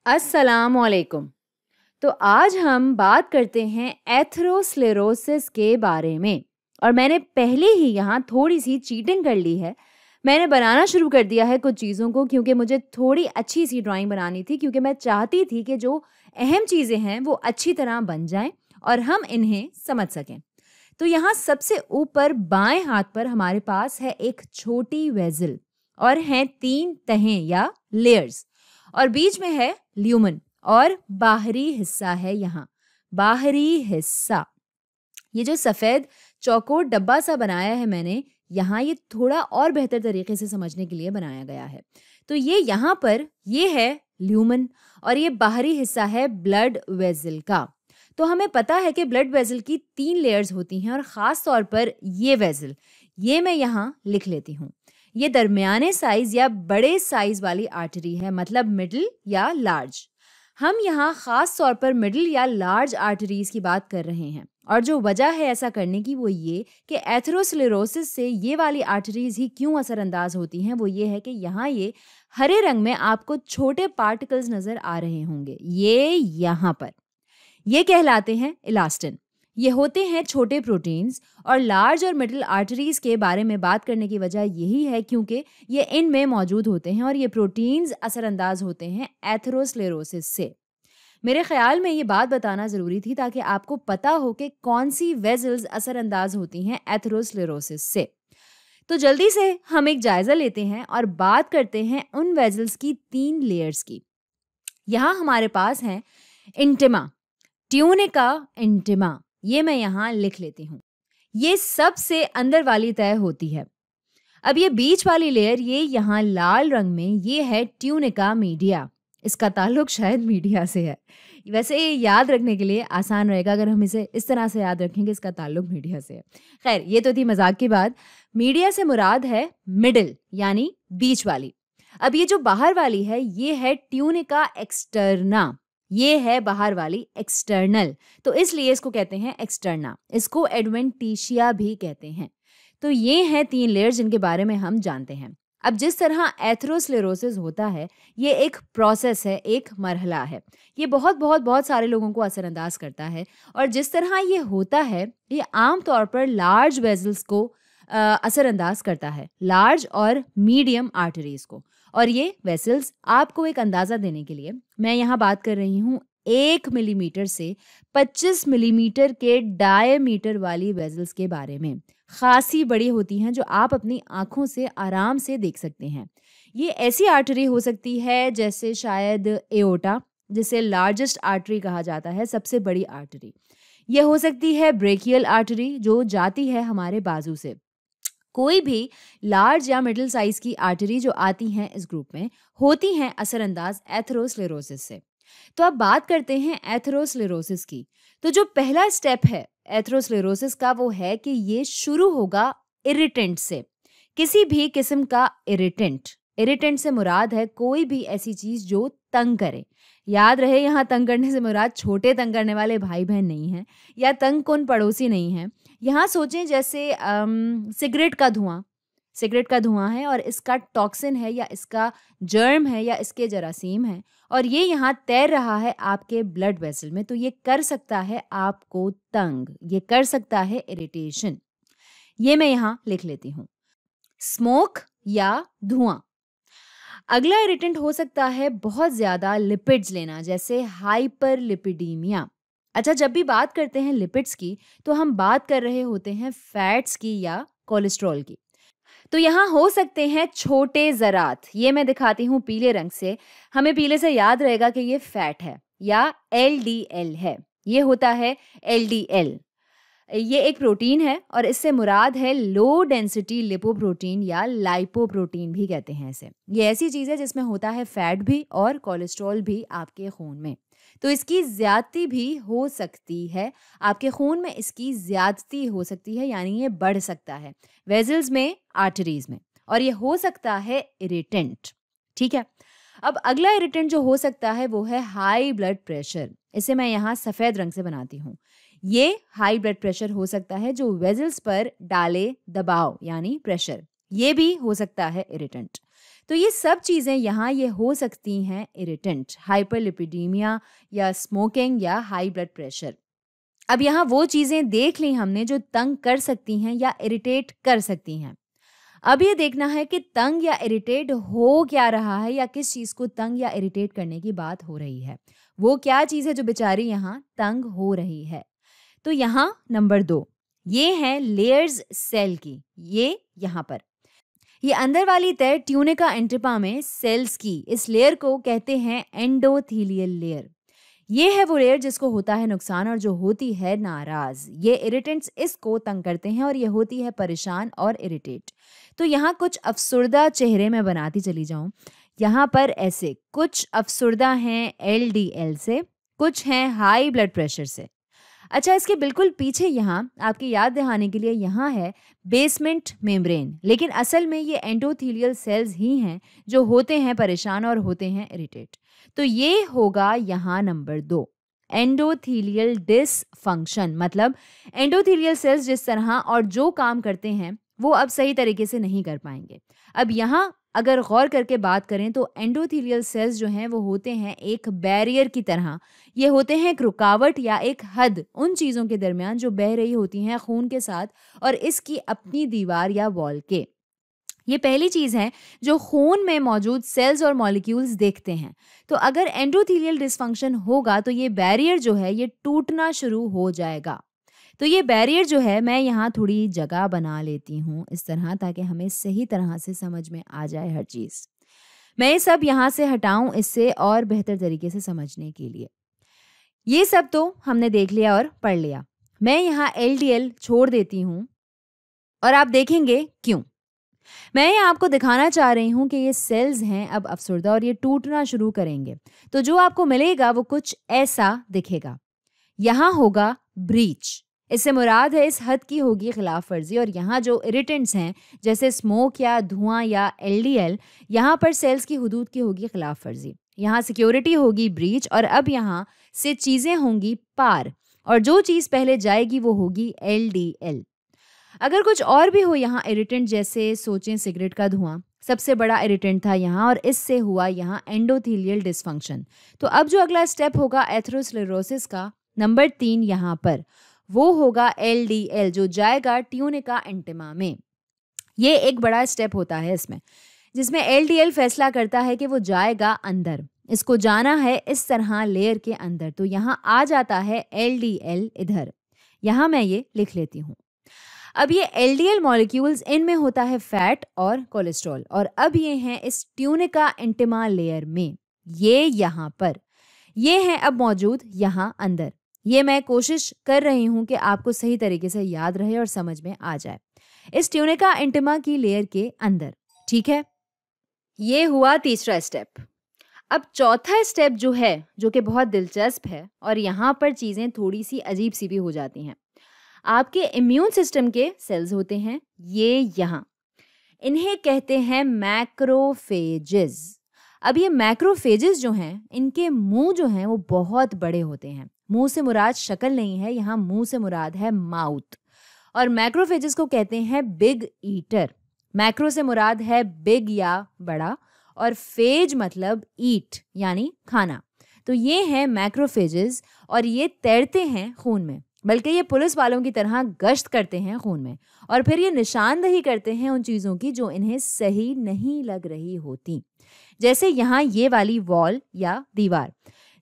अस्सलामुअलैकुम। तो आज हम बात करते हैं एथेरोस्क्लेरोसिस के बारे में। और मैंने पहले ही यहाँ थोड़ी-सी चीटिंग कर ली है। मैंने बनाना शुरू कर दिया है कुछ चीज़ों को, क्योंकि मुझे थोड़ी अच्छी-सी ड्राइंग बनानी थी, क्योंकि मैं चाहती थी कि जो अहम चीज़ें हैं वो अच्छी तरह बन जाएँ और हम इन्हें समझ सकें। तो यहाँ सबसे ऊपर बाएँ हाथ पर हमारे पास है एक छोटी वेसल और हैं 3 तहें या लेयर्स, और बीच में है ल्यूमन और बाहरी हिस्सा है यहाँ, बाहरी हिस्सा। ये जो सफ़ेद चौकोर डब्बा सा बनाया है मैंने, यहाँ ये थोड़ा और बेहतर तरीके से समझने के लिए बनाया गया है। तो ये यहाँ पर ये है ल्यूमन और ये बाहरी हिस्सा है ब्लड वेसल का। तो हमें पता है कि ब्लड वेसल की 3 लेयर्स होती हैं, और ख़ास तौर पर ये वेसल, ये मैं यहाँ लिख लेती हूँ। ये दरमियाने साइज़ या बड़े साइज़ वाली आर्टरी है, मतलब मिडल या लार्ज। हम यहाँ ख़ास तौर पर मिडल या लार्ज आर्टरीज़ की बात कर रहे हैं, और जो वजह है ऐसा करने की वो ये कि एथेरोस्क्लेरोसिस से ये वाली आर्टरीज़ ही क्यों असरअंदाज होती हैं, वो ये है कि यहाँ ये हरे रंग में आपको छोटे पार्टिकल्स नज़र आ रहे होंगे। ये यहाँ पर ये कहलाते हैं इलास्टिन। ये होते हैं छोटे प्रोटीन्स, और लार्ज और मिडल आर्टरीज के बारे में बात करने की वजह यही है क्योंकि ये इनमें मौजूद होते हैं और ये प्रोटीन्स असरअंदाज होते हैं एथेरोस्क्लेरोसिस से। मेरे ख्याल में ये बात बताना ज़रूरी थी ताकि आपको पता हो कि कौन सी वेजल्स असरअंदाज होती हैं एथेरोस्क्लेरोसिस से। तो जल्दी से हम एक जायज़ा लेते हैं और बात करते हैं उन वेजल्स की 3 लेयर्स की। यहाँ हमारे पास हैं इंटिमा, ट्यूनिका इंटिमा, ये मैं यहाँ लिख लेती हूँ। ये सबसे अंदर वाली तय होती है। अब ये बीच वाली लेयर, ये यहाँ लाल रंग में, ये है ट्यूनिका मीडिया। इसका ताल्लुक शायद मीडिया से है। वैसे ये याद रखने के लिए आसान रहेगा अगर हम इसे इस तरह से याद रखेंगे, इसका ताल्लुक मीडिया से है। खैर, ये तो थी मजाक की बात। मीडिया से मुराद है मिडिल यानी बीच वाली। अब ये जो बाहर वाली है, ये है ट्यूनिका एक्सटर्ना। ये है बाहर वाली एक्सटर्नल, तो इसलिए इसको कहते हैं एक्सटर्ना। इसको एडवेंटिशिया भी कहते हैं। तो ये हैं 3 लेयर्स जिनके बारे में हम जानते हैं। अब जिस तरह एथेरोस्क्लेरोसिस होता है, ये एक प्रोसेस है, एक मरहला है। ये बहुत सारे लोगों को असरअंदाज करता है, और जिस तरह ये होता है, ये आम तौर पर लार्ज वेजल्स को असरअंदाज करता है, लार्ज और मीडियम आर्टरीज को। और ये वेसल्स, आपको एक अंदाज़ा देने के लिए मैं यहाँ बात कर रही हूँ 1 मिलीमीटर से 25 मिलीमीटर के डायमीटर वाली वेसल्स के बारे में। खासी बड़ी होती हैं, जो आप अपनी आँखों से आराम से देख सकते हैं। ये ऐसी आर्टरी हो सकती है जैसे शायद एओर्टा, जिसे लार्जेस्ट आर्टरी कहा जाता है, सबसे बड़ी आर्टरी। ये हो सकती है ब्रेकियल आर्टरी, जो जाती है हमारे बाजू से। कोई भी लार्ज या मिडिल साइज की आर्टरी जो आती हैं इस ग्रुप में, होती हैं असरअंदाज एथेरोस्क्लेरोसिस से। तो अब बात करते हैं एथेरोस्क्लेरोसिस की। तो जो पहला स्टेप है एथेरोस्क्लेरोसिस का, वो है कि ये शुरू होगा इरिटेंट से, किसी भी किस्म का इरिटेंट। इरिटेंट से मुराद है कोई भी ऐसी चीज जो तंग करे। याद रहे, यहाँ तंग करने से मुराद छोटे तंग करने वाले भाई बहन नहीं हैं, या तंग कुन पड़ोसी नहीं हैं। यहाँ सोचें जैसे सिगरेट का धुआं, सिगरेट का धुआं है और इसका टॉक्सिन है, या इसका जर्म है, या इसके जरासीम है, और ये यहाँ तैर रहा है आपके ब्लड वेसल में, तो ये कर सकता है आपको तंग, ये कर सकता है इरिटेशन। ये मैं यहाँ लिख लेती हूँ, स्मोक या धुआं। अगला इरिटेंट हो सकता है बहुत ज्यादा लिपिड्स लेना, जैसे हाइपरलिपिडीमिया। अच्छा, जब भी बात करते हैं लिपिड्स की, तो हम बात कर रहे होते हैं फैट्स की या कोलेस्ट्रॉल की। तो यहाँ हो सकते हैं छोटे ज़रात, ये मैं दिखाती हूँ पीले रंग से। हमें पीले से याद रहेगा कि ये फैट है या एलडीएल है। ये होता है एलडीएल। ये एक प्रोटीन है, और इससे मुराद है लो डेंसिटी लिपोप्रोटीन या लाइपोप्रोटीन भी कहते हैं इसे। ये ऐसी चीज़ है जिसमें होता है फैट भी और कोलेस्ट्रॉल भी आपके खून में। तो इसकी ज़्यादती भी हो सकती है, आपके खून में इसकी ज़्यादती हो सकती है, यानी ये बढ़ सकता है वेजल्स में, आर्टरीज में, और ये हो सकता है इरिटेंट। ठीक है। अब अगला इरिटेंट जो हो सकता है वो है हाई ब्लड प्रेशर। इसे मैं यहाँ सफ़ेद रंग से बनाती हूँ। ये हाई ब्लड प्रेशर हो सकता है जो वेजल्स पर डाले दबाव यानी प्रेशर, ये भी हो सकता है इरिटेंट। तो ये सब चीज़ें यहाँ ये हो सकती हैं इरिटेंट, हाइपरलिपिडीमिया या स्मोकिंग या हाई ब्लड प्रेशर। अब यहाँ वो चीज़ें देख ली हमने जो तंग कर सकती हैं या इरिटेट कर सकती हैं। अब ये देखना है कि तंग या इरिटेट हो क्या रहा है या किस चीज़ को तंग या इरिटेट करने की बात हो रही है। वो क्या चीज़ है जो बेचारी यहाँ तंग हो रही है। तो यहाँ नंबर 2 ये है लेयर्स सेल की, ये यहाँ पर। ये अंदर वाली तय ट्यूनिका एंटिपा में सेल्स की इस लेयर को कहते हैं एंडोथीलियल लेयर। ये है वो लेयर जिसको होता है नुकसान और जो होती है नाराज। ये इरिटेंट्स इसको तंग करते हैं और ये होती है परेशान और इरिटेट। तो यहाँ कुछ अफसुर्दा चेहरे में बनाती चली जाऊं। यहाँ पर ऐसे कुछ अफसुर्दा हैं LDL से, कुछ हैं हाई ब्लड प्रेशर से। अच्छा, इसके बिल्कुल पीछे यहाँ आपकी याद दिलाने के लिए यहाँ है बेसमेंट मेम्ब्रेन, लेकिन असल में ये एंडोथीलियल सेल्स ही हैं जो होते हैं परेशान और होते हैं इरिटेट। तो ये होगा यहाँ नंबर 2 एंडोथीलियल डिसफंक्शन, मतलब एंडोथीलियल सेल्स जिस तरह और जो काम करते हैं वो अब सही तरीके से नहीं कर पाएंगे। अब यहाँ अगर गौर करके बात करें तो एंडोथीलियल सेल्स जो हैं वो होते हैं एक बैरियर की तरह। ये होते हैं एक रुकावट या एक हद उन चीज़ों के दरमियान जो बह रही होती हैं खून के साथ और इसकी अपनी दीवार या वॉल के। ये पहली चीज़ है जो खून में मौजूद सेल्स और मॉलिक्यूल्स देखते हैं। तो अगर एंडोथीलियल डिसफंक्शन होगा तो ये बैरियर जो है ये टूटना शुरू हो जाएगा। तो ये बैरियर जो है, मैं यहाँ थोड़ी जगह बना लेती हूँ इस तरह ताकि हमें सही तरह से समझ में आ जाए हर चीज़। मैं ये सब यहाँ से हटाऊँ इससे और बेहतर तरीके से समझने के लिए। ये सब तो हमने देख लिया और पढ़ लिया। मैं यहाँ LDL छोड़ देती हूँ और आप देखेंगे क्यों। मैं यहाँ आपको दिखाना चाह रही हूँ कि ये सेल्स हैं अब अफसुर्दा और ये टूटना शुरू करेंगे। तो जो आपको मिलेगा वो कुछ ऐसा दिखेगा। यहाँ होगा ब्रीच, इससे मुराद है इस हद की होगी खिलाफ वर्जी। और यहाँ जो इरिटेंट्स हैं जैसे स्मोक या धुआं या LDL, यहाँ पर सेल्स की हुदूद की होगी खिलाफ वर्जी। यहाँ सिक्योरिटी होगी ब्रीच और अब यहाँ से चीज़ें होंगी पार और जो चीज़ पहले जाएगी वो होगी LDL। अगर कुछ और भी हो यहाँ इरिटेंट, जैसे सोचें सिगरेट का धुआं सबसे बड़ा इरिटेंट था यहाँ और इससे हुआ यहाँ एंडोथीलियल डिसफंक्शन। तो अब जो अगला स्टेप होगा एथेरोस्क्लेरोसिस का नंबर 3 यहाँ पर, वो होगा LDL जो जाएगा ट्यूनिका एंटिमा में। ये एक बड़ा स्टेप होता है इसमें, जिसमें LDL फैसला करता है कि वो जाएगा अंदर, इसको जाना है इस तरह लेयर के अंदर। तो यहाँ आ जाता है LDL इधर, यहाँ मैं ये लिख लेती हूँ। अब ये LDL मॉलिक्यूल्स, इनमें होता है फैट और कोलेस्ट्रॉल और अब ये हैं इस ट्यूनिका एंटिमा लेयर में, ये यहाँ पर, ये हैं अब मौजूद यहाँ अंदर। ये मैं कोशिश कर रही हूँ कि आपको सही तरीके से याद रहे और समझ में आ जाए इस ट्यूनिका एंटिमा की लेयर के अंदर। ठीक है, ये हुआ तीसरा स्टेप। अब चौथा स्टेप जो है, जो कि बहुत दिलचस्प है और यहाँ पर चीज़ें थोड़ी सी अजीब सी भी हो जाती हैं। आपके इम्यून सिस्टम के सेल्स होते हैं ये यहाँ, इन्हें कहते हैं मैक्रोफेजेस। अब ये मैक्रोफेजेस जो हैं, इनके मुंह जो हैं वो बहुत बड़े होते हैं। मुंह से मुराद शक्ल नहीं है, यहाँ मुंह से मुराद है माउथ। और मैक्रोफेजेस को कहते हैं बिग ईटर। मैक्रो से मुराद है बिग या बड़ा और फेज मतलब ईट यानी खाना। तो ये हैं मैक्रोफेजेस और ये तैरते हैं खून में, बल्कि ये पुलिस वालों की तरह गश्त करते हैं खून में और फिर ये निशानदही करते हैं उन चीज़ों की जो इन्हें सही नहीं लग रही होती। जैसे यहाँ ये वाली वॉल या दीवार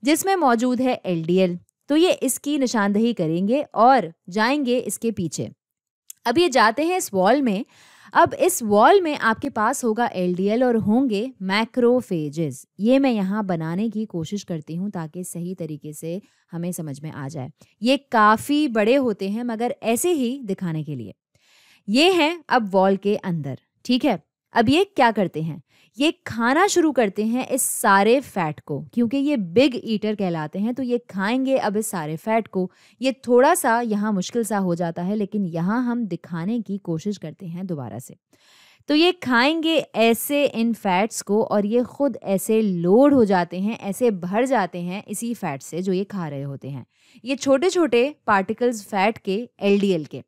जिसमें मौजूद है LDL, तो ये इसकी निशानदही करेंगे और जाएंगे इसके पीछे। अब ये जाते हैं इस वॉल में। अब इस वॉल में आपके पास होगा LDL और होंगे मैक्रोफेजेस। ये मैं यहाँ बनाने की कोशिश करती हूँ ताकि सही तरीके से हमें समझ में आ जाए। ये काफ़ी बड़े होते हैं मगर ऐसे ही दिखाने के लिए। ये हैं अब वॉल के अंदर। ठीक है, अब ये क्या करते हैं, ये खाना शुरू करते हैं इस सारे फैट को, क्योंकि ये बिग ईटर कहलाते हैं। तो ये खाएंगे अब इस सारे फैट को। ये थोड़ा सा यहाँ मुश्किल सा हो जाता है, लेकिन यहाँ हम दिखाने की कोशिश करते हैं दोबारा से। तो ये खाएंगे ऐसे इन फैट्स को और ये खुद ऐसे लोड हो जाते हैं, ऐसे भर जाते हैं इसी फैट से जो ये खा रहे होते हैं। ये छोटे छोटे पार्टिकल्स फैट के LDL के।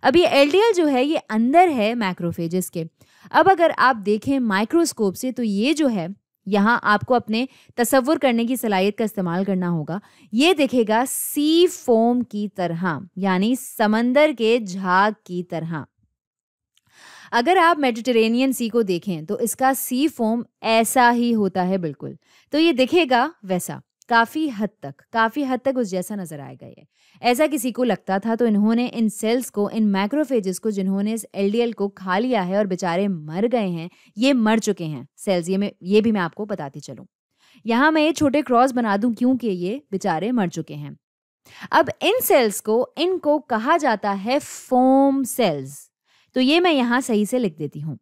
अब ये एलडीएल जो है ये अंदर है मैक्रोफेजेस के। अब अगर आप देखें माइक्रोस्कोप से तो ये जो है, यहाँ आपको अपने तसव्वुर करने की सलाहियत का इस्तेमाल करना होगा। ये दिखेगा सी फोम की तरह, यानी समंदर के झाग की तरह। अगर आप मेडिटेरेनियन सी को देखें तो इसका सी फोम ऐसा ही होता है बिल्कुल। तो ये दिखेगा वैसा, काफ़ी हद तक उस जैसा नज़र आएगा ये। ऐसा किसी को लगता था तो इन्होंने इन सेल्स को, इन मैक्रोफेजेस को जिन्होंने इस एलडीएल को खा लिया है और बेचारे मर गए हैं, ये मर चुके हैं सेल्स। ये भी मैं आपको बताती चलूँ। यहाँ मैं ये छोटे क्रॉस बना दूँ क्योंकि ये बेचारे मर चुके हैं। अब इन सेल्स को, इनको कहा जाता है फोम सेल्स। तो ये मैं यहाँ सही से लिख देती हूँ,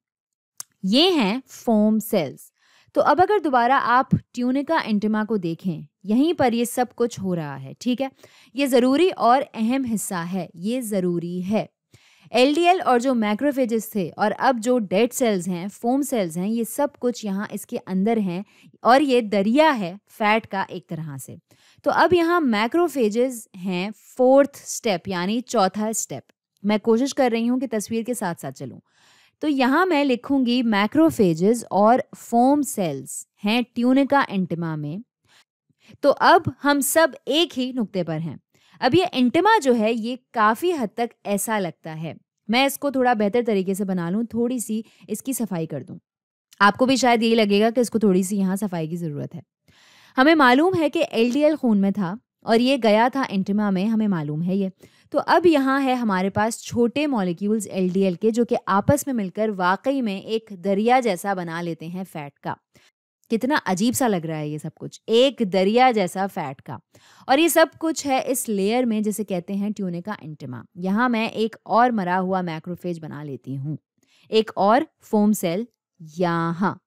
ये हैं फोम सेल्स। तो अब अगर दोबारा आप ट्यूनिका इंटिमा को देखें, यहीं पर ये सब कुछ हो रहा है, ठीक है। ये ज़रूरी और अहम हिस्सा है, ये ज़रूरी है। एलडीएल और जो मैक्रोफेजेस थे और अब जो डेड सेल्स हैं, फोम सेल्स हैं, ये सब कुछ यहाँ इसके अंदर हैं और ये दरिया है फैट का एक तरह से। तो अब यहाँ मैक्रोफेजेस हैं फोर्थ स्टेप, यानी चौथा स्टेप। मैं कोशिश कर रही हूँ कि तस्वीर के साथ साथ चलूँ। तो यहाँ मैं लिखूंगी मैक्रोफेजेस और फोम सेल्स हैं ट्यूनिका इंटिमा में। तो अब हम सब एक ही नुक्ते पर हैं। अब ये इंटिमा जो है ये काफ़ी हद तक ऐसा लगता है। मैं इसको थोड़ा बेहतर तरीके से बना लूँ, थोड़ी सी इसकी सफाई कर दूँ। आपको भी शायद यही लगेगा कि इसको थोड़ी सी यहाँ सफाई की ज़रूरत है। हमें मालूम है कि एलडीएल खून में था और ये गया था इंटिमा में, हमें मालूम है ये। तो अब यहाँ है हमारे पास छोटे मॉलिक्यूल्स एलडीएल के, जो कि आपस में मिलकर वाकई में एक दरिया जैसा बना लेते हैं फैट का। कितना अजीब सा लग रहा है ये सब कुछ, एक दरिया जैसा फैट का। और ये सब कुछ है इस लेयर में जिसे कहते हैं ट्यूनिका इंटिमा। यहाँ मैं एक और मरा हुआ मैक्रोफेज बना लेती हूँ, एक और फोम सेल यहाँ।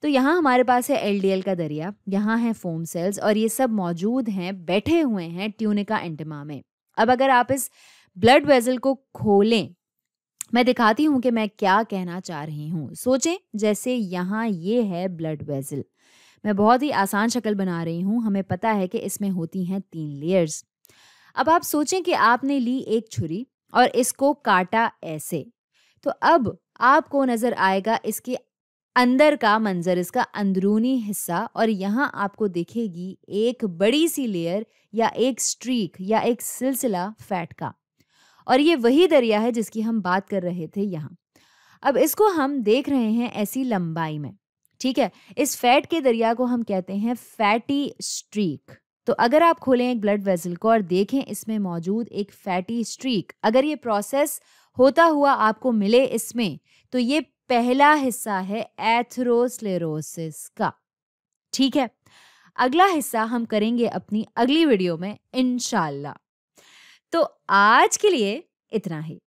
तो यहाँ हमारे पास है एलडीएल का दरिया, यहाँ है फोम सेल्स और ये सब मौजूद हैं, बैठे हुए हैं ट्यूनिका इंटिमा में। अब अगर आप इस ब्लड वेसल को खोलें, मैं दिखाती हूँ कि मैं क्या कहना चाह रही हूँ। सोचें जैसे यहाँ ये है ब्लड वेसल। मैं बहुत ही आसान शक्ल बना रही हूँ, हमें पता है कि इसमें होती हैं 3 लेयर्स। अब आप सोचें कि आपने ली एक छुरी और इसको काटा ऐसे, तो अब आपको नज़र आएगा इसके अंदर का मंजर, इसका अंदरूनी हिस्सा, और यहाँ आपको दिखेगी एक बड़ी सी लेयर या एक स्ट्रीक या एक सिलसिला फैट का। और ये वही दरिया है जिसकी हम बात कर रहे थे यहाँ। अब इसको हम देख रहे हैं ऐसी लंबाई में, ठीक है। इस फैट के दरिया को हम कहते हैं फैटी स्ट्रीक। तो अगर आप खोलें एक ब्लड वेसल को और देखें इसमें मौजूद एक फैटी स्ट्रीक, अगर ये प्रोसेस होता हुआ आपको मिले इसमें, तो ये पहला हिस्सा है एथेरोस्क्लेरोसिस का, ठीक है। अगला हिस्सा हम करेंगे अपनी अगली वीडियो में इंशाल्लाह। तो आज के लिए इतना ही।